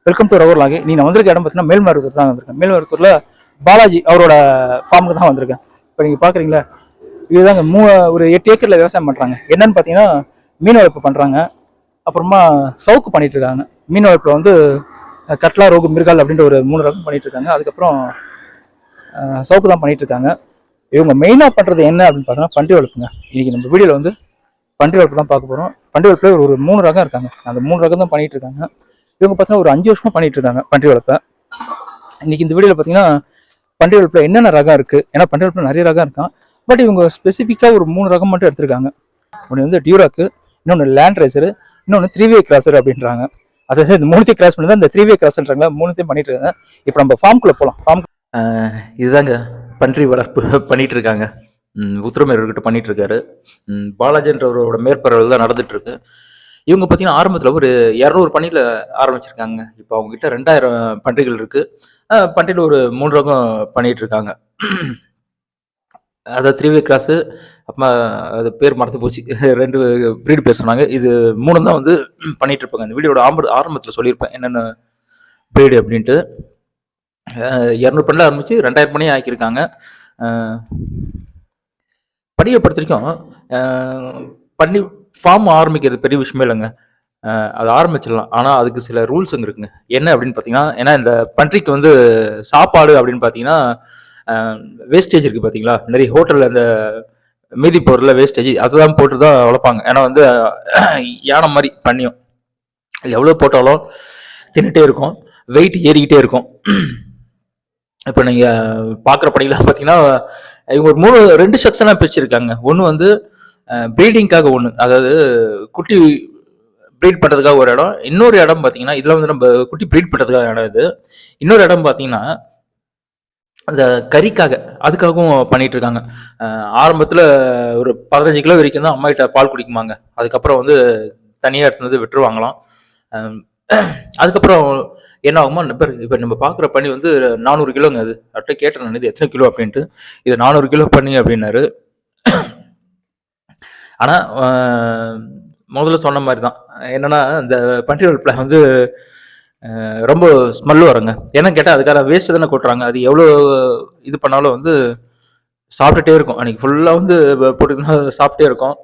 Welcome to ரவர் லாகி. நான் வந்திருக்க இடம் பார்த்தீங்கன்னா மேல்மருவத்தூர் தான் வந்திருக்கேன். மேல்மருவத்தூர்ல பாலாஜி அவரோட ஃபார்முக்கு தான் வந்திருக்கேன். இப்போ நீங்கள் பார்க்குறீங்களா, இதுதாங்க ஒரு 8 ஏக்கரில் விவசாயம் பண்ணுறாங்க. என்னன்னு பார்த்தீங்கன்னா மீன் வளர்ப்பு பண்ணுறாங்க, அப்புறமா சவுக்கு பண்ணிட்டு இருக்காங்க. மீன் வளர்ப்பில் வந்து கட்லா, ரோகு, மிர்கால் அப்படின்ற ஒரு 3 ரகம் பண்ணிட்டு இருக்காங்க. அதுக்கப்புறம் சவுக்கு தான் பண்ணிட்டு இருக்காங்க. இவங்க மெயினாக பண்ணுறது என்ன அப்படின்னு பார்த்தீங்கன்னா பன்றி வளர்ப்புங்க. இன்னைக்கு நம்ம வீடியோவில் வந்து பன்றி வளர்ப்பு தான் பார்க்க போகிறோம். பன்றி வளர்ப்பில் ஒரு 3 ரகம் இருக்காங்க. அந்த 3 ரகம் தான் பண்ணிட்டு இருக்காங்க. இவங்க பார்த்தீங்கன்னா ஒரு 5 வருஷமா பண்ணிட்டு இருக்காங்க பன்றி வளர்ப்பை. இன்னைக்கு இந்த வீடியோவில் பார்த்தீங்கன்னா பன்றி வளர்ப்பில் என்னென்ன ரகம் இருக்குது, ஏன்னா பன்றி வளர்ப்பில் நிறைய ரகம் இருக்கான். பட் இவங்க ஸ்பெசிஃபிக்காக ஒரு 3 ரகம் மட்டும் எடுத்திருக்காங்க. ஒன்று வந்து டியூராக்கு, இன்னொன்று லேண்ட் ரேசரு, இன்னொன்று 3-வே கிராசர் அப்படின்றாங்க. அதாவது இந்த 3த்தையும் கிராஸ் பண்ணி தான் இந்த 3-வே கிராஸ்ன்றாங்க. 3த்தையும் பண்ணிட்டு இருக்காங்க. இப்போ நம்ம ஃபார்முக்குள்ளே போகலாம். இதுதாங்க பன்றி வளர்ப்பு பண்ணிட்டு இருக்காங்க. உத்திரமேரூர்கிட்ட பண்ணிட்டு இருக்காரு. பாலாஜின்றவரோட மேற்பரவில் தான் நடந்துட்டு இருக்கு. இவங்க பார்த்தீங்கன்னா ஆரம்பத்தில் ஒரு 200 பன்னியில் ஆரம்பிச்சிருக்காங்க. இப்போ அவங்ககிட்ட 2000 பன்றிகள் இருக்கு. பன்றியில் ஒரு 3 ரகம் பண்ணிட்டு இருக்காங்க. அதாவது 3-வே கிராஸு, அப்புறமா அது பேர் மறந்து போச்சு, 2 ப்ரீடு பேர் சொன்னாங்க. இது 3 தான் வந்து பண்ணிட்டு இருப்பாங்க. இந்த வீடியோட ஆரம்பத்தில் சொல்லியிருப்பேன் என்னென்ன ப்ரீடு அப்படின்ட்டு. 200 பன்னியில் ஆரம்பிச்சு 2000 பன்னியை ஆக்கியிருக்காங்க. பன்னியை பொறுத்த வரைக்கும் பன்னி ஃபார்ம் ஆரம்பிக்கிறது பெரிய விஷயமே இல்லைங்க. அது ஆரம்பிச்சிடலாம். ஆனால் அதுக்கு சில ரூல்ஸுங்க இருக்குங்க. என்ன அப்படின்னு பார்த்தீங்கன்னா, ஏன்னா இந்த பன்றிக்கு வந்து சாப்பாடு அப்படின்னு பார்த்தீங்கன்னா வேஸ்டேஜ் இருக்குது பார்த்தீங்களா, நிறைய ஹோட்டலில் இந்த மீதி பொருளில் வேஸ்டேஜ் அதுதான் போட்டு தான் வளர்ப்பாங்க. ஏன்னா வந்து யானை மாதிரி பண்ணியும் எவ்வளோ போட்டாலும் தின்னுட்டே இருக்கும், வெயிட் ஏறிக்கிட்டே இருக்கும். இப்போ நீங்கள் பார்க்குற பணிகளாக பார்த்தீங்கன்னா இவங்க ஒரு 2 செக்ஷனாக பிரிச்சிருக்காங்க. ஒன்று வந்து ப்ரீடிங்காக ஒன்று, அதாவது குட்டி ப்ரீட் பண்ணுறதுக்காக ஒரு இடம். இன்னொரு இடம் பார்த்தீங்கன்னா இதில் வந்து நம்ம குட்டி ப்ரீட் பண்ணுறதுக்காக இடம் இது. இன்னொரு இடம் பார்த்தீங்கன்னா அந்த கறிக்காக, அதுக்காகவும் பண்ணிட்டு இருக்காங்க. ஆரம்பத்தில் ஒரு 15 கிலோ வரைக்கும் தான் அம்மாகிட்ட பால் குடிக்குமாங்க. அதுக்கப்புறம் வந்து தனியாக எடுத்து வந்து விட்டுருவாங்களாம். அதுக்கப்புறம் என்ன ஆகுமா, இப்போ நம்ம பார்க்குற பண்ணி வந்து 400 கிலோங்க. அது அப்படியே கேட்டேன் நான், இது எத்தனை கிலோ அப்படின்ட்டு. இது 400 கிலோ பண்ணி அப்படின்னாரு. ஆனால் முதல்ல சொன்ன மாதிரி தான், என்னன்னா இந்த பன்றி வளர்ப்பில் வந்து ரொம்ப ஸ்மெல்லு வருங்க. என்னன்னு கேட்டால் அதுக்காக வேஸ்ட்டு தானே கொட்டுறாங்க. அது எவ்வளோ இது பண்ணாலும் வந்து சாப்பிட்டுட்டே இருக்கும். அன்றைக்கி ஃபுல்லாக வந்து போட்டு சாப்பிட்டே இருக்கும்,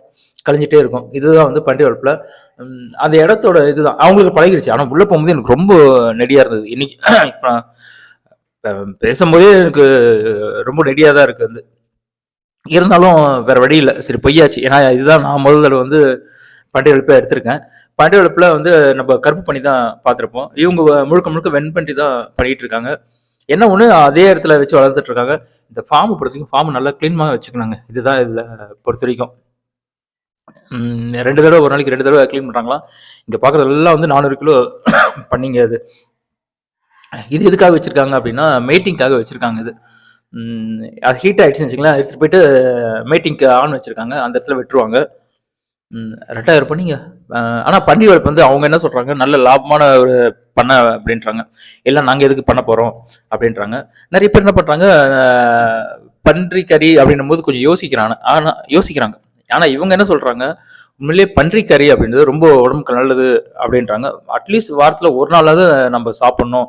கழிஞ்சிட்டே இருக்கும். இதுதான் வந்து பன்றி வளர்ப்பில் அந்த இடத்தோட இதுதான். அவங்களுக்கு பழகிடுச்சு. ஆனால் உள்ளே போகும்போது எனக்கு ரொம்ப நெடியாக இருந்தது. இன்னைக்கு இப்போ பேசும்போதே எனக்கு ரொம்ப நெடியாக தான் இருக்குது. வந்து இருந்தாலும் வேற வழி இல்லை, சரி பொய்யாச்சு. ஏன்னா இதுதான் நான் முதல் தடவை வந்து பன்றி வளர்ப்பை எடுத்திருக்கேன். பன்றி வளர்ப்பில் வந்து நம்ம கருப்பு பண்ணி தான் பார்த்துருப்போம். இவங்க முழுக்க வெண்பன்றி தான் பண்ணிட்டு இருக்காங்க. என்ன ஒன்று, அதே இடத்துல வச்சு வளர்த்துட்டு இருக்காங்க. இந்த ஃபார்மை பொறுத்த வரைக்கும் ஃபார்ம் நல்லா க்ளீனாக வச்சுக்கணுங்க. இதுதான் இதில் பொறுத்த வரைக்கும் 2 தடவை, ஒரு நாளைக்கு 2 தடவை க்ளீன் பண்ணுறாங்களாம். இங்கே பார்க்குறது எல்லாம் வந்து 400 கிலோ பண்ணிங்க. இது எதுக்காக வச்சுருக்காங்க அப்படின்னா மேட்டிங்காக வச்சுருக்காங்க. இது அது ஹீட் ஆகிடுச்சுன்னு வச்சுக்கலாம், எடுத்துகிட்டு போயிட்டு மேட்டிங்க்கு ஆன் வச்சுருக்காங்க. அந்த இடத்துல விட்டுருவாங்க. 2000 பண்ணிங்க. ஆனால் பன்றி வளர்ப்பு வந்து அவங்க என்ன சொல்கிறாங்க, நல்ல லாபமான ஒரு பண்ணை அப்படின்றாங்க. இல்லை நாங்கள் எதுக்கு பண்ண போகிறோம் அப்படின்றாங்க. நிறைய பேர் என்ன பண்ணுறாங்க, பன்றி கறி அப்படின்னும் போது கொஞ்சம் யோசிக்கிறாங்க. ஆனால் இவங்க என்ன சொல்கிறாங்க, உண்மையிலேயே பன்றி கறி அப்படின்றது ரொம்ப உடம்புக்கு நல்லது அப்படின்றாங்க. அட்லீஸ்ட் வாரத்தில் ஒரு நாளாவது நம்ம சாப்பிட்ணும்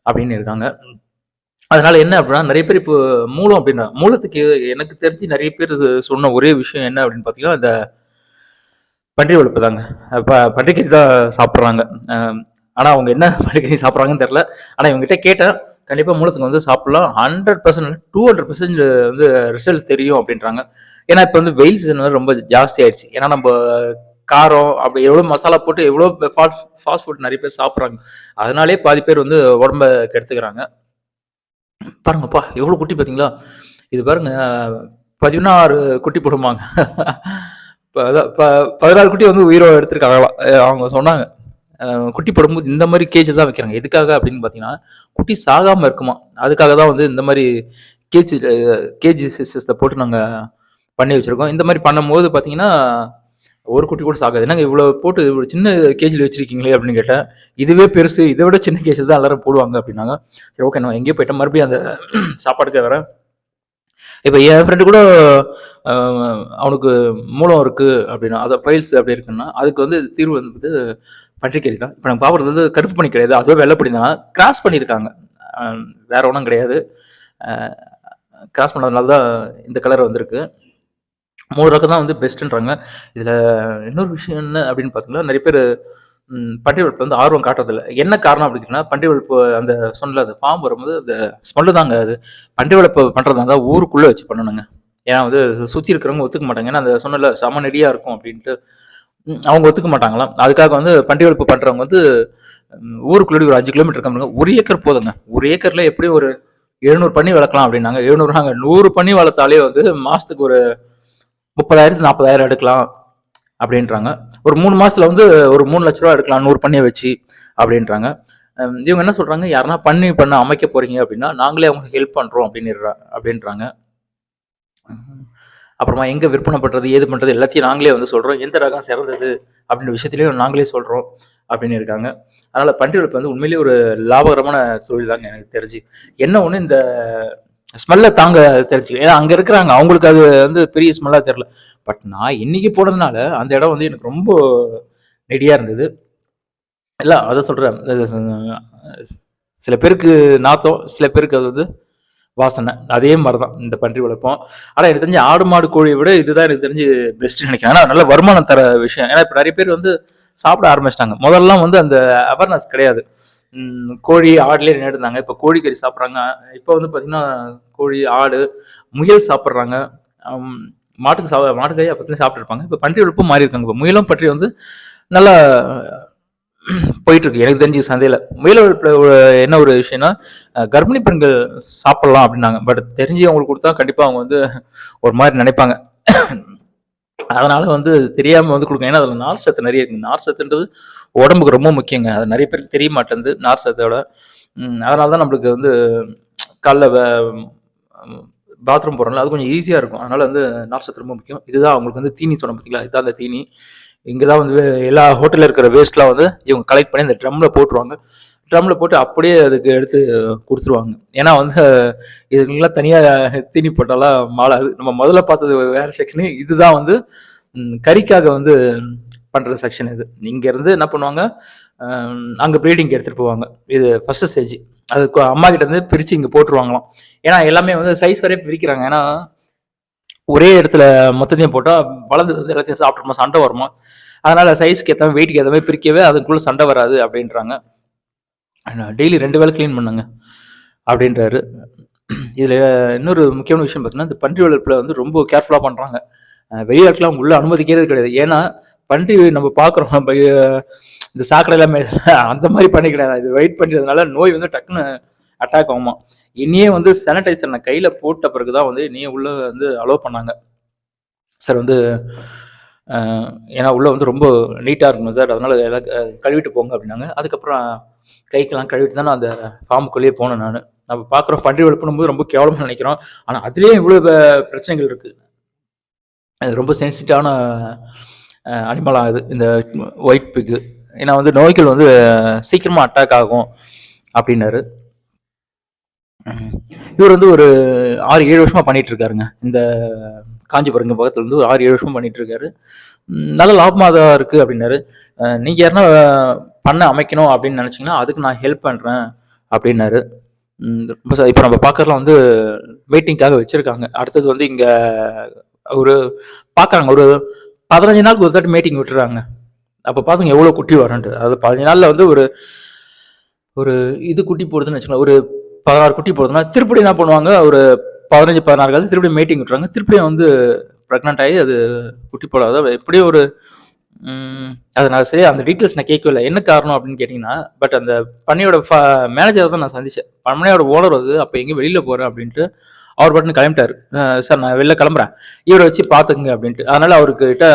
அப்படின்னு இருக்காங்க. அதனால என்ன அப்படின்னா, நிறைய பேர் இப்போ மூலம் அப்படின்னா, மூலத்துக்கு எனக்கு தெரிஞ்சு நிறைய பேர் சொன்ன ஒரே விஷயம் என்ன அப்படின்னு பார்த்தீங்கன்னா, இந்த பன்றி வளர்ப்பு தாங்க. பன்றிக்கறி தான் சாப்பிட்றாங்க. ஆனால் அவங்க என்ன பன்றிக்கறி சாப்பிட்றாங்கன்னு தெரில. ஆனால் இவங்ககிட்ட கேட்டேன், கண்டிப்பாக மூலத்துக்கு வந்து சாப்பிட்லாம், 100% 200% வந்து ரிசல்ட் தெரியும் அப்படின்றாங்க. ஏன்னா இப்போ வந்து வெயில் சீசன் வந்து ரொம்ப ஜாஸ்தி ஆயிடுச்சு. ஏன்னா நம்ம காரம் அப்படி எவ்வளோ மசாலா போட்டு எவ்வளோ ஃபாஸ்ட் ஃபுட் நிறைய பேர் சாப்பிட்றாங்க. அதனாலே பாதி பேர் வந்து உடம்ப கெடுத்துக்கிறாங்க. பாருங்கப்பா எவ்வளோ குட்டி பார்த்தீங்களா. இது பாருங்க, 16 குட்டி போடுமாங்க. 14 குட்டி வந்து உயிரோடு எடுத்துருக்காங்களாம். அவங்க சொன்னாங்க குட்டி போடும்போது இந்த மாதிரி கேஜ் தான் வைக்கிறாங்க. எதுக்காக அப்படின்னு பார்த்தீங்கன்னா, குட்டி சாகாமல் இருக்குமா. அதுக்காக தான் வந்து இந்த மாதிரி கேஜி சிஸ்டத்தை போட்டு நாங்கள் பண்ணி வச்சுருக்கோம். இந்த மாதிரி பண்ணும்போது பார்த்தீங்கன்னா ஒரு குட்டி கூட சாகாது. என்னங்க இவ்வளோ போட்டு இவ்வளோ சின்ன கேஜில் வச்சுருக்கீங்களே அப்படின்னு கேட்டேன். இதுவே பெருசு, இதை விட சின்ன கேஜில் தான் எல்லாரும் போடுவாங்க அப்படின்னாங்க. சரி ஓகே, நான் எங்கேயோ போயிட்டேன், மறுபடியும் அந்த சாப்பாடுக்கே வரேன். இப்போ என் ஃப்ரெண்டு கூட அவனுக்கு மூலம் இருக்கு அப்படின்னா, அதை பைல்ஸ் அப்படி இருக்குன்னா அதுக்கு வந்து தீர்வு வந்து பன்றிக்கறி தான். இப்போ நம்ம பார்க்குறது வந்து கருப்பு பனி கிடையாது, அதுவே வெள்ளைப்பனி தான். கிராஸ் பண்ணியிருக்காங்க, வேற ஒன்றும் கிடையாது. கிராஸ் பண்ணதுனால தான் இந்த கலர் வந்திருக்கு. 3 ரகம் தான் வந்து பெஸ்ட்டுன்றாங்க. இதில் இன்னொரு விஷயம் என்ன அப்படின்னு பார்த்தீங்கன்னா, நிறைய பேர் பன்றி வளர்ப்பு வந்து ஆர்வம் காட்டுறதில்ல. என்ன காரணம் அப்படின்னா, பன்றி வளர்ப்பு அந்த சொன்னல அந்த ஃபார்ம் வரும்போது அந்த ஸ்மெல்லு தாங்க அது. பன்றி வளர்ப்பு பண்ணுறதா இருந்தால் ஊருக்குள்ளே வச்சு பண்ணணுங்க. ஏன்னா வந்து சுற்றி இருக்கிறவங்க ஒத்துக்க மாட்டாங்க. ஏன்னா அந்த சொன்னல செம நெடியாக இருக்கும் அப்படின்ட்டு அவங்க ஒத்துக்க மாட்டாங்களாம். அதுக்காக வந்து பன்றி வளர்ப்பு பண்ணுறவங்க வந்து ஊருக்குள்ளே ஒரு 5 கிலோமீட்டர் இருக்காங்க. 1 ஏக்கர் போதுங்க. 1 ஏக்கரில் எப்படியும் ஒரு 700 பண்ணி வளர்க்கலாம் அப்படின்னாங்க. 700 நாங்கள் 100 பண்ணி வளர்த்தாலே வந்து மாதத்துக்கு ஒரு 30,000 40,000 எடுக்கலாம் அப்படின்றாங்க. ஒரு 3 மாசத்துல வந்து ஒரு 3 லட்ச ரூபா எடுக்கலாம் 100 பண்ணியை வச்சு அப்படின்றாங்க. இவங்க என்ன சொல்றாங்க, யாருன்னா பண்ண அமைக்க போறீங்க அப்படின்னா நாங்களே அவங்களுக்கு ஹெல்ப் பண்றோம் அப்படின்றாங்க. அப்புறமா எங்க விற்பனை பண்றது ஏது பண்றது எல்லாத்தையும் நாங்களே வந்து சொல்றோம், எந்த ரகம் சிறந்தது அப்படின்ற விஷயத்திலையும் நாங்களே சொல்றோம் அப்படின்னு இருக்காங்க. அதனால பன்றி வளர்ப்பு வந்து உண்மையிலேயே ஒரு லாபகரமான தொழில் தாங்க எனக்கு தெரிஞ்சு. என்ன ஒன்று இந்த ஸ்மெல்லை தாங்க தெரிஞ்சுக்க, ஏன்னா அங்கே இருக்கிறாங்க அவங்களுக்கு அது வந்து பெரிய ஸ்மெல்லாக தெரில. பட் நான் இன்னைக்கு போனதுனால அந்த இடம் வந்து எனக்கு ரொம்ப நெடியாக இருந்தது. இல்லை அதை சொல்கிறேன், சில பேருக்கு நாத்தம், சில பேருக்கு அது வந்து வாசனை. அதே மாதிரி தான் இந்த பன்றி வளர்ப்போம். ஆனால் எனக்கு தெரிஞ்சு ஆடு மாடு கோழியை விட இதுதான் எனக்கு தெரிஞ்சு பெஸ்ட்டுன்னு நினைக்கிறேன். ஏன்னா நல்ல வருமானம் தர விஷயம். ஏன்னா இப்போ நிறைய பேர் வந்து சாப்பிட ஆரம்பிச்சிட்டாங்க. முதல்லாம் வந்து அந்த அவேர்னஸ் கிடையாது. கோழி ஆடுலேயே நின்றுருந்தாங்க. இப்போ கோழிக்கறி சாப்பிட்றாங்க. இப்போ வந்து பார்த்தீங்கன்னா கோழி ஆடு முயல் சாப்பிட்றாங்க. மாட்டுக்கறி அப்போ சாப்பிட்ருப்பாங்க. இப்போ பன்றி வளர்ப்பும் மாறி இருக்காங்க. இப்போ முயலும் பன்றி வந்து நல்லா போயிட்டு இருக்கு எனக்கு தெரிஞ்சு சந்தையில். முயல் வளர்ப்புல என்ன ஒரு விஷயம்னா, கர்ப்பிணி பெண்கள் சாப்பிடலாம் அப்படின்னாங்க. பட் தெரிஞ்சு அவங்களுக்கு கொடுத்தா கண்டிப்பாக அவங்க வந்து ஒரு மாதிரி நினைப்பாங்க. அதனால வந்து தெரியாமல் வந்து கொடுங்க. ஏன்னா அதில் நார் சத்து நிறைய இருக்குங்க. நார் சத்துன்றது உடம்புக்கு ரொம்ப முக்கியங்க. அது நிறைய பேருக்கு தெரிய மாட்டேங்குது நார் சத்தோட. அதனால தான் நம்மளுக்கு வந்து காலைல பாத்ரூம் போகிறோம்ல அது கொஞ்சம் ஈஸியாக இருக்கும். அதனால வந்து நார் சத்து ரொம்ப முக்கியம். இதுதான் அவங்களுக்கு வந்து தீனி சொன்ன பார்த்தீங்களா, இதுதான் அந்த தீனி. இங்கே தான் வந்து எல்லா ஹோட்டலில் இருக்கிற வேஸ்ட்லாம் வந்து இவங்க கலெக்ட் பண்ணி இந்த ட்ரம்மில் போட்டுருவாங்க. ட்ரம்மில் போட்டு அப்படியே அதுக்கு எடுத்து கொடுத்துருவாங்க. ஏன்னா வந்து இதுக்கெல்லாம் தனியாக தீனி போட்டாலாம் மாளாது. நம்ம முதல்ல பார்த்தது வேறு செக்ஷனு, இதுதான் வந்து கறிக்காக வந்து பண்ணுற செக்ஷன். இது இங்கேருந்து என்ன பண்ணுவாங்க, அங்கே ப்ரீடிங்க்கு எடுத்துகிட்டு போவாங்க. இது ஃபஸ்ட்டு ஸ்டேஜ். அது அம்மா கிட்ட இருந்து பிரித்து இங்கே போட்டுருவாங்களாம். ஏன்னா எல்லாமே வந்து சைஸ் வரையும் பிரிக்கிறாங்க. ஏன்னா ஒரே இடத்துல மொத்தத்தையும் போட்டால் வளர்ந்து எல்லாத்தையும் சாப்பிட்ருமா, சண்டை வருமா. அதனால சைஸ்க்கு ஏற்ற வெயிட்டுக்கு ஏற்ற மாதிரி பிரிக்கவே அதுக்குள்ளே சண்டை வராது அப்படின்றாங்க. டெய்லி 2 வேளை க்ளீன் பண்ணுங்க அப்படின்றாரு. இதில் இன்னொரு முக்கியமான விஷயம் பார்த்தீங்கன்னா, இந்த பன்றி வளர்ப்பில் வந்து ரொம்ப கேர்ஃபுல்லாக பண்ணுறாங்க. வெளியாட்கள் அவங்க உள்ளே அனுமதிக்கிறது கிடையாது. ஏன்னா பன்றி நம்ம பார்க்குறோம், இந்த சாக்கடை எல்லாமே அந்த மாதிரி பண்ணி கிடையாது. இது வெயிட் பண்ணுறதுனால நோய் வந்து டக்குன்னு அட்டாக் ஆகுமா. என்னையே வந்து சானிடைசர் நான் கையில் போட்ட பிறகு தான் வந்து என்னையே உள்ளே வந்து அலோவ் பண்ணாங்க. சார் வந்து ஏன்னா உள்ளே வந்து ரொம்ப நீட்டாக இருக்கணும் சார், அதனால் எல்லாம் கழுவிட்டு போங்க அப்படின்னாங்க. அதுக்கப்புறம் கைக்கெல்லாம் கழுவிட்டு தான் நான் அந்த ஃபார்முக்குள்ளேயே போனேன். நம்ம பார்க்குறோம் பன்றி வளர்ப்பும் போது ரொம்ப கேவலமாக நினைக்கிறோம். ஆனால் அதுலேயே இவ்வளோ பிரச்சனைகள் இருக்குது. அது ரொம்ப சென்சிட்டிவான அனிமல் ஆகுது இந்த ஒயிட் பிக்கு. ஏன்னா வந்து நோய்கள் வந்து சீக்கிரமாக அட்டாக் ஆகும் அப்படின்னாரு. இவர் வந்து ஒரு 6-7 வருஷமாக பண்ணிட்டு இருக்காருங்க. இந்த காஞ்சிபுரம் பக்கத்தில் வந்து ஒரு 6-7 வருஷமாக பண்ணிட்டு இருக்காரு. நல்ல லாபமாக தான் இருக்குது அப்படின்னாரு. நீங்கள் யாருன்னா பண்ண அமைக்கணும் அப்படின்னு நினச்சிங்கன்னா அதுக்கு நான் ஹெல்ப் பண்ணுறேன் அப்படின்னாரு. இப்போ நம்ம பார்க்கறதுலாம் வந்து மீட்டிங்காக வச்சுருக்காங்க. அடுத்தது வந்து இங்கே ஒரு பார்க்குறாங்க, ஒரு 15 நாளுக்கு ஒரு தாட்டி மீட்டிங் விட்டுறாங்க. அப்போ பார்த்துங்க எவ்வளோ குட்டி வரன்ட்டு. அதாவது 15 நாளில் வந்து ஒரு இது குட்டி போடுதுன்னு வச்சுக்கலாம், ஒரு 16 குட்டி போடுதுன்னா திருப்படி என்ன பண்ணுவாங்க, ஒரு 15-16 காலத்து திருப்படி மீட்டிங் விட்டுறாங்க. திருப்படியும் வந்து ப்ரெக்னென்ட் ஆகி அது குட்டி போடாத எப்படியும் ஒரு அது நான் சரி அந்த டீட்டெயில்ஸ் நான் கேட்கவில்லை என்ன காரணம் அப்படின்னு கேட்டிங்கன்னா. பட் அந்த பண்ணையோட மேனேஜரை தான் நான் சந்தித்தேன். பண்ணையோட ஓனர் வந்து அப்போ எங்கேயும் வெளியில் போகிறேன் அப்படின்ட்டு அவர் பாட்டுன்னு கிளம்பிட்டார். சார் நான் வெளில கிளம்புறேன், இவரை வச்சு பார்த்துக்குங்க அப்படின்ட்டு. அதனால் அவர்கிட்ட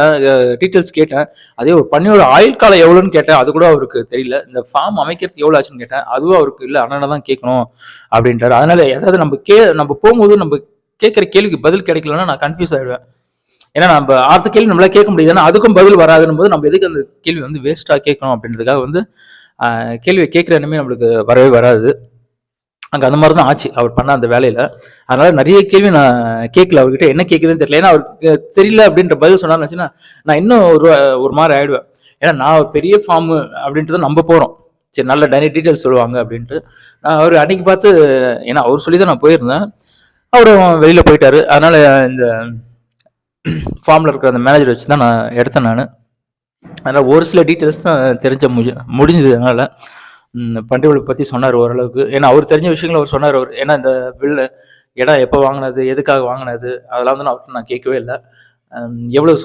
டீட்டெயில்ஸ் கேட்டேன். அதே ஒரு பண்ணையோட ஆயுள் காலம் எவ்வளோன்னு கேட்டேன், அது கூட அவருக்கு தெரியல. இந்த ஃபார்ம் அமைக்கிறதுக்கு எவ்வளோ ஆச்சுன்னு கேட்டேன், அதுவும் அவருக்கு இல்லை, அண்ணனை தான் கேட்கணும் அப்படின்ட்டார். அதனால் ஏதாவது நம்ம போகும்போது நம்ம கேட்குற கேள்விக்கு பதில் கிடைக்கலன்னா நான் கன்ஃபியூஸ் ஆகிடுவேன். ஏன்னா நம்ம அடுத்த கேள்வி நம்மளால கேட்க முடியாது, ஏன்னா அதுக்கும் பதில் வராதுன்னு போது நம்ம எதுக்கு அந்த கேள்வி வந்து வேஸ்ட்டாக கேட்கணும் அப்படின்றதுக்காக வந்து கேள்வியை கேட்குற எண்ணமே நம்மளுக்கு வரவே வராது. அங்கே அந்த மாதிரி தான் ஆச்சு அவர் பண்ண அந்த வேலையில். அதனால நிறைய கேள்வி நான் கேட்கல அவர்கிட்ட, என்ன கேட்குதுன்னு தெரியல. ஏன்னா அவருக்கு தெரியல அப்படின்ற பதில் சொன்னாருன்னு நான் இன்னும் ஒரு மாதிரி ஆயிடுவேன். ஏன்னா நான் ஒரு பெரிய ஃபார்மு அப்படின்ட்டு தான் நம்ம போகிறோம். சரி, நல்ல டீட்டெயில்ஸ் சொல்லுவாங்க அப்படின்ட்டு நான் அவர் அன்னைக்கு பார்த்து, ஏன்னா அவர் சொல்லி தான் நான் போயிருந்தேன். அவரும் வெளியில் போயிட்டாரு. அதனால இந்த ஃபார்மில் இருக்கிற அந்த மேனேஜர் வச்சு தான் நான் எடுத்தேன் நான். அதனால் ஒரு சில டீட்டெயில்ஸ் தான் முடிஞ்சது. அதனால் பண்டிகைகளை பற்றி சொன்னார் ஓரளவுக்கு. ஏன்னா அவர் தெரிஞ்ச விஷயங்கள் அவர் சொன்னார். அவர் ஏன்னா இந்த பில்லு இடம் எப்போ வாங்கினது, எதுக்காக வாங்கினது, அதெல்லாம் வந்து அவர்கிட்ட நான் கேட்கவே இல்லை. எவ்வளோ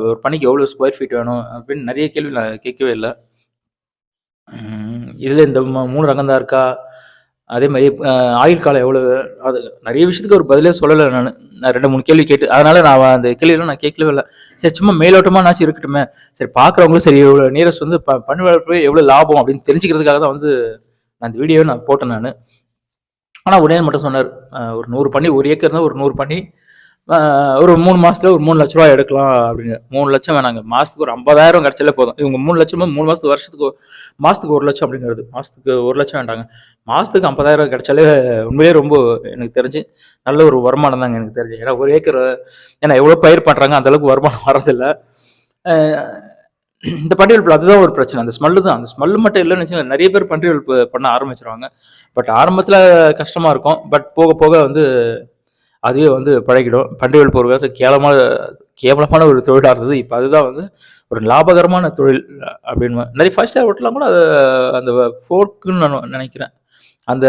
ஒரு பணிக்கு எவ்வளோ ஸ்கொயர் ஃபீட் வேணும் அப்படின்னு நிறைய கேள்வி நான் கேட்கவே இல்லை. இதில் இந்த 3 ரகம் தான் இருக்கா, அதே மாதிரி ஆயுள் காலம் எவ்வளவு, அது நிறைய விஷயத்துக்கு ஒரு பதிலே சொல்லலை. நான் 2-3 கேள்வி கேட்டு, அதனால நான் அந்த கேள்வியெல்லாம் நான் கேட்கவே இல்லை. சரி, சும்மா மேலோட்டமானாச்சும் இருக்கட்டுமே, சரி பார்க்குறவங்களும் சரி எவ்வளோ நியரஸ்ட் வந்து பண்ணி வளர்ப்பு எவ்வளோ லாபம் அப்படின்னு தெரிஞ்சுக்கிறதுக்காக தான் வந்து நான் இந்த வீடியோவை நான் போட்டேன் நான். ஆனால் உடனே மட்டும் சொன்னார், ஒரு 100 பண்ணி, 1 ஏக்கர் தான், ஒரு 100 பண்ணி ஒரு 3 மாசத்துல ஒரு 3 லட்ச ரூபா எடுக்கலாம் அப்படிங்க. 3 லட்சம் வேணாங்க, மாசத்துக்கு ஒரு 50,000 கிடைச்சாலே போதும். இவங்க 3 லட்சம் 3 மாசத்துக்கு, வருஷத்துக்கு மாசத்துக்கு 1 லட்சம் அப்படிங்கிறது. மாசத்துக்கு 1 லட்சம் வேண்டாங்க, மாசத்துக்கு 50,000 கிடைச்சாலே உண்மையிலேயே ரொம்ப எனக்கு தெரிஞ்சு நல்ல ஒரு வருமானம் தாங்க எனக்கு தெரிஞ்சு. ஏன்னா 1 ஏக்கர், ஏன்னா எவ்வளோ பயிர் பண்ணுறாங்க, அந்த அளவுக்கு வருமானம் வரதில்லை. இந்த பன்றி வளர்ப்பு அதுதான் ஒரு பிரச்சனை, அந்த ஸ்மெல்லு தான். அந்த ஸ்மெல்லு மட்டும் இல்லைன்னு வச்சுக்கோங்க, நிறைய பேர் பன்றி வளர்ப்பு பண்ண ஆரம்பிச்சிருவாங்க. பட் ஆரம்பத்தில் கஷ்டமாக இருக்கும், பட் போக போக வந்து அதுவே வந்து பழகிடும். பன்றி வளர்ப்பு ஒரு காலத்தில் கேவலமான ஒரு தொழிலாக இருந்தது. இப்போ அதுதான் வந்து ஒரு லாபகரமான தொழில் அப்படின்னு. நிறைய 5 ஸ்டார் ஹோட்டலாம் கூட அது அந்த ஃபோர்க்குன்னு நான் நினைக்கிறேன், அந்த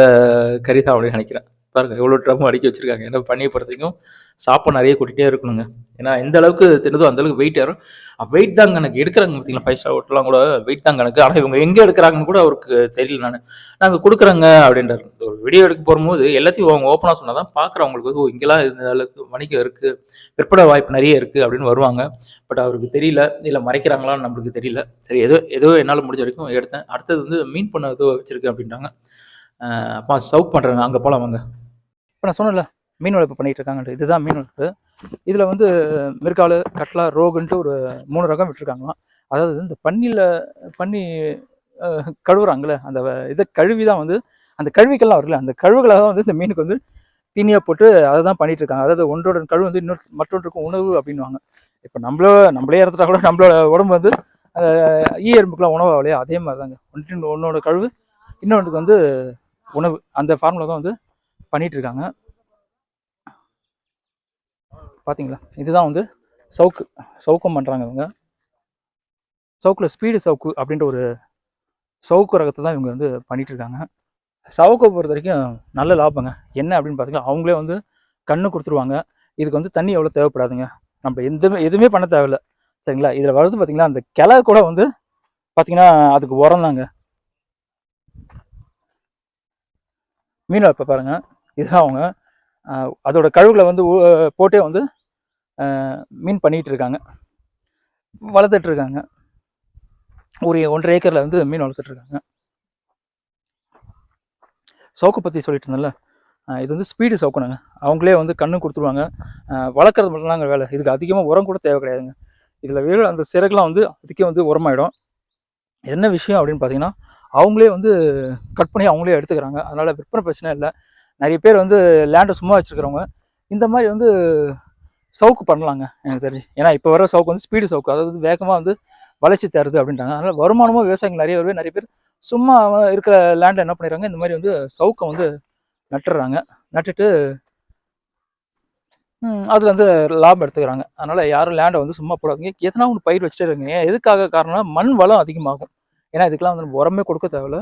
கறி தான் அப்படின்னு நினைக்கிறேன். பாருங்க எவ்வளோ ட்ரம் அடுக்கி வச்சிருக்காங்க. ஏன்னா பண்ணியை பொறுத்த வரைக்கும் சாப்பாடு நிறைய கூட்டிகிட்டே இருக்கணுங்க. ஏன்னா எந்த அளவுக்கு தின்னதோ அந்த அளவுக்கு வெயிட் ஏறும். வெயிட் தான் கணக்கு எடுக்கிறாங்க பார்த்தீங்களா, 5 ஸ்டார் ஹோட்டலாம் கூட வெயிட் தான் கணக்கு. ஆனால் இவங்க எங்கே எடுக்கிறாங்கன்னு கூட அவருக்கு தெரியல. நாங்கள் கொடுக்குறோங்க அப்படின்றாரு. ஒரு வீடியோ எடுக்க போகும்போது எல்லாத்தையும் அவங்க ஓப்பனாக சொன்னால் தான் பார்க்குறவங்களுக்கு வந்து இங்கெல்லாம் இந்த அளவுக்கு வணிகம் இருக்குது, விற்பனை வாய்ப்பு நிறைய இருக்குது அப்படின்னு வருவாங்க. பட் அவருக்கு தெரியல, இல்லை மறைக்கிறாங்களான்னு நம்மளுக்கு தெரியல. சரி, ஏதோ என்னால் முடிஞ்ச வரைக்கும் எடுத்தேன். அடுத்தது வந்து மீன் பண்ண ஏதோ வச்சுருக்கு அப்படின்றாங்க. அப்பா சவுக் பண்ணுறாங்க, அங்கே போகலாம் வாங்க. இப்போ நான் சொன்னேன்ல மீன் வளர்ப்பு பண்ணிகிட்டு இருக்காங்கன்ட்டு, இதுதான் மீன் வளர்ப்பு. இதில் வந்து மிர்காலு, கட்லா, ரோகுன்ட்டு ஒரு 3 ரகம் விட்டுருக்காங்களாம். அதாவது இந்த பண்ணி கழுவுறாங்களே, அந்த இதை கழுவி தான் வந்து, அந்த கழுவிக்கெல்லாம் வரும்ல, அந்த கழுவுகளை தான் வந்து இந்த மீனுக்கு வந்து தீனியாக போட்டு அதை தான் பண்ணிகிட்டு இருக்காங்க. அதாவது ஒன்றோட கழுவு வந்து மற்றொன்றுக்கும் உணவு அப்படின்வாங்க. இப்போ நம்மளே இறந்துட்டா கூட நம்மளோட உடம்பு வந்து ஈ எறும்புக்கெல்லாம் உணவு ஆகலையா, அதே மாதிரி தாங்க. ஒன்னோட கழுவு இன்னொன்றுக்கு வந்து உணவு. அந்த ஃபார்முலா தான் வந்து பண்ணிட்டு இருக்காங்க. பார்த்தீங்களா, இதுதான் வந்து சவுக்கம் பண்ணுறாங்க இவங்க. சவுக்கில் ஸ்பீடு சவுக்கு அப்படின்ற ஒரு சவுக்கு ரகத்தை தான் இவங்க வந்து பண்ணிட்டு இருக்காங்க. சவுக்கை பொறுத்த வரைக்கும் நல்ல லாபங்க. என்ன அப்படின்னு பார்த்தீங்கன்னா, அவங்களே வந்து கண்ணு கொடுத்துருவாங்க. இதுக்கு வந்து தண்ணி எவ்வளோ தேவைப்படாதுங்க, நம்ம எதுவுமே பண்ண தேவையில்லை, சரிங்களா. இதில் வருது பார்த்தீங்களா, அந்த கிளை கூட வந்து பார்த்தீங்கன்னா அதுக்கு உரம் தாங்க. மீன் வளர்ப்பை பாருங்க, இதுதான் அவங்க அதோட கழுவுகளை வந்து போட்டே வந்து மீன் பண்ணிகிட்டு இருக்காங்க, வளர்த்துட்டு இருக்காங்க. ஒரு 1.5 ஏக்கரில் வந்து மீன் வளர்த்துட்டு இருக்காங்க. சவுக்கை பற்றி சொல்லிட்டு இருந்தேன்ல, இது வந்து ஸ்பீடு சவுக்கணுங்க. அவங்களே வந்து கண்ணு கொடுத்துருவாங்க. வளர்க்குறது மட்டும்தாங்க வேலை, இதுக்கு அதிகமாக உரம் கூட தேவை கிடையாதுங்க. இதில் வெறும் அந்த சிறகுலாம் வந்து அதுக்கே வந்து உரமாயிடும். என்ன விஷயம் அப்படின்னு பார்த்தீங்கன்னா, அவங்களே வந்து கட் பண்ணி அவங்களே எடுத்துக்கிறாங்க. அதனால் விற்பனை பிரச்சனை இல்லை. நிறைய பேர் வந்து லேண்டை சும்மா வச்சுருக்கிறவங்க இந்த மாதிரி வந்து சவுக்கு பண்ணலாங்க எனக்கு தெரிஞ்சு. ஏன்னா இப்போ வர சவுக்கு வந்து ஸ்பீடு சவுக்கு, அதாவது வேகமாக வந்து வளர்ச்சி தருது அப்படின்றாங்க. அதனால் வருமானமும் விவசாயிகள் நிறைய பேர் சும்மா இருக்கிற லேண்டை என்ன பண்ணிடுறாங்க, இந்த மாதிரி வந்து சவுக்கை வந்து நட்டுடுறாங்க. நட்டுட்டு அதில் வந்து லாபம் எடுத்துக்கிறாங்க. அதனால் யாரும் லேண்டை வந்து சும்மா போடாதீங்க, எதனா ஒன்று பயிர் வச்சுட்டே இருங்க. எதுக்காக காரணம்னா மண் வளம் அதிகமாகும். ஏன்னா இதுக்கெல்லாம் வந்து உரமே கொடுக்க தேவையில்ல.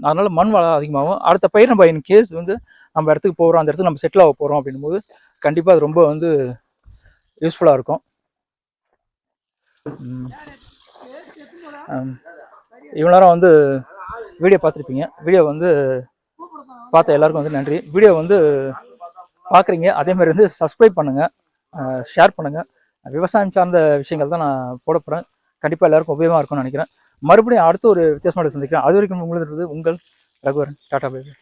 அதனால் மண் வளம் அதிகமாகும். அடுத்த பயிர் நம்ம இன் கேஸ் வந்து நம்ம இடத்துக்கு போகிறோம், அந்த இடத்துக்கு நம்ம செட்டில் ஆக போகிறோம் அப்படின்னும் போது கண்டிப்பாக அது ரொம்ப வந்து யூஸ்ஃபுல்லாக இருக்கும். இவ்வளோ நேரம் வந்து வீடியோ பார்த்துருப்பீங்க. வீடியோ வந்து பார்த்த எல்லாருக்கும் வந்து நன்றி. வீடியோ வந்து பார்க்குறீங்க, அதேமாதிரி வந்து சப்ஸ்கிரைப் பண்ணுங்கள், ஷேர் பண்ணுங்கள். விவசாயம் சார்ந்த விஷயங்கள் தான் நான் போட போகிறேன். கண்டிப்பாக எல்லாருக்கும் உபயோகமாக இருக்கும்னு நினைக்கிறேன். மறுபடியும் அடுத்த ஒரு வித்தியாசமாக சந்திக்கிறேன். அது வரைக்கும் உங்களுக்கு உங்கள் ரகுவரன். Tata bye by.